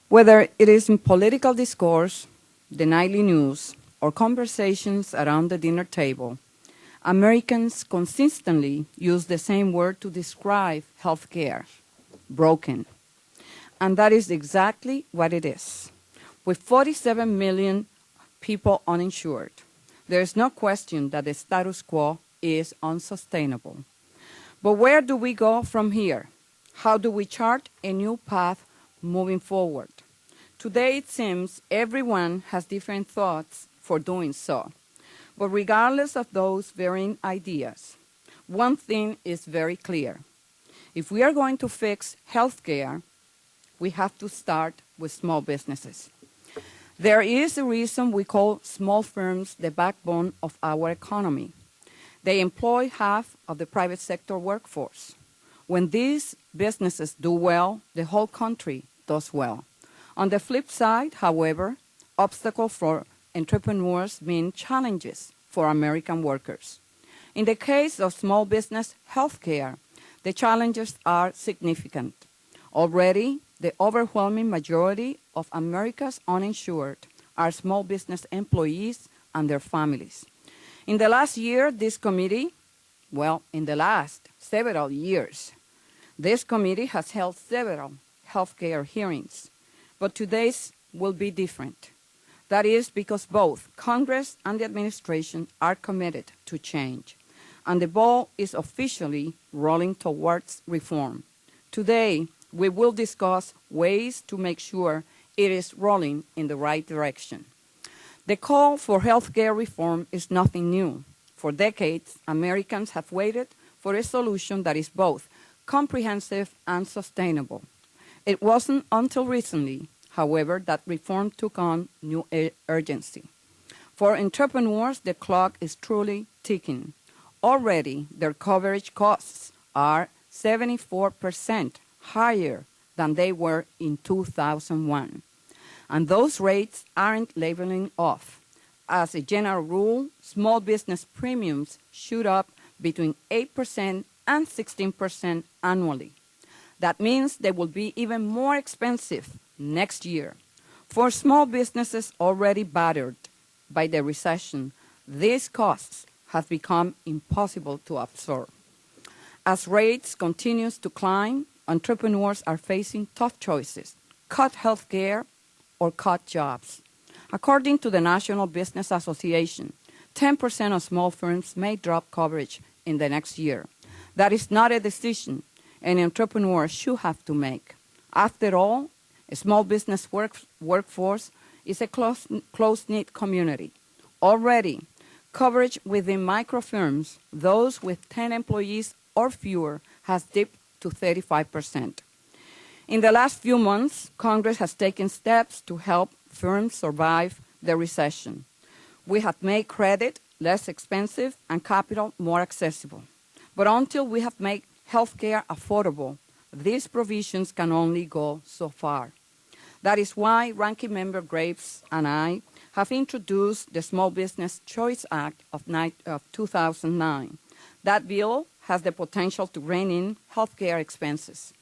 Whether it is in political discourse, the nightly news, or conversations around the dinner table, Americans consistently use the same word to describe healthcare: broken. And that is exactly what it is. With 47 million people uninsured, there is no question that the status quo is unsustainable. But where do we go from here? How do we chart a new path moving forward? Today, it seems everyone has different thoughts for doing so. But regardless of those varying ideas, one thing is very clear. If we are going to fix healthcare, we have to start with small businesses. There is a reason we call small firms the backbone of our economy. They employ half of the private sector workforce. When these businesses do well, the whole country does well. On the flip side, however, obstacles for entrepreneurs mean challenges for American workers. In the case of small business healthcare, the challenges are significant. Already, the overwhelming majority of America's uninsured are small business employees and their families. In the last year, this committee, in the last several years, this committee has held several healthcare hearings, but today's will be different. That is because both Congress and the administration are committed to change, and the ball is officially rolling towards reform. Today, we will discuss ways to make sure it is rolling in the right direction. The call for healthcare reform is nothing new. For decades, Americans have waited for a solution that is both comprehensive and sustainable. It wasn't until recently, however, that reform took on new urgency. For entrepreneurs, the clock is truly ticking. Already, their coverage costs are 74% higher than they were in 2001. And those rates aren't leveling off. As a general rule, small business premiums shoot up between 8% and 16% annually. That means they will be even more expensive next year. For small businesses already battered by the recession, these costs have become impossible to absorb. As rates continue to climb, entrepreneurs are facing tough choices: cut health care or cut jobs. According to the National Business Association, 10% of small firms may drop coverage in the next year. That is not a decision an entrepreneur should have to make. After all, a small business workforce is a close-knit community. Already, coverage within microfirms, those with 10 employees or fewer, has dipped to 35%. In the last few months, Congress has taken steps to help firms survive the recession. We have made credit less expensive and capital more accessible. But until we have made healthcare affordable, these provisions can only go so far. That is why Ranking Member Graves and I have introduced the Small Business Choice Act of 2009. That bill has the potential to rein in healthcare expenses.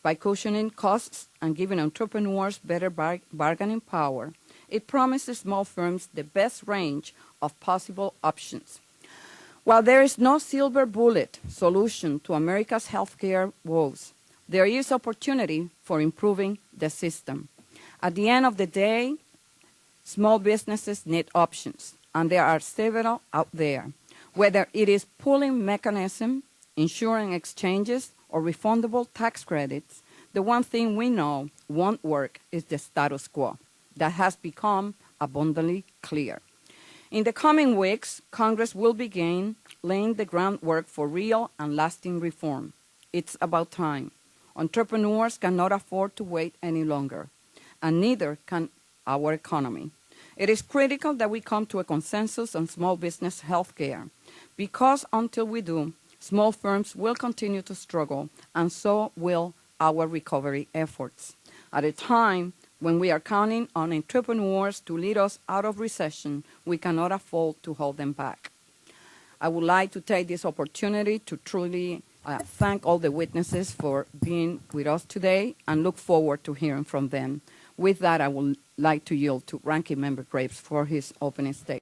By cushioning costs and giving entrepreneurs better bargaining power, it promises small firms the best range of possible options. While there is no silver bullet solution to America's healthcare woes, there is opportunity for improving the system. At the end of the day, small businesses need options, and there are several out there. Whether it is pooling mechanism, insurance exchanges, or refundable tax credits, the one thing we know won't work is the status quo. That has become abundantly clear. In the coming weeks, Congress will begin laying the groundwork for real and lasting reform. It's about time. Entrepreneurs cannot afford to wait any longer, and neither can our economy. It is critical that we come to a consensus on small business health care, because until we do, small firms will continue to struggle, and so will our recovery efforts. At a time when we are counting on entrepreneurs to lead us out of recession, we cannot afford to hold them back. I would like to take this opportunity to truly thank all the witnesses for being with us today and look forward to hearing from them. With that, I would like to yield to Ranking Member Graves for his opening statement.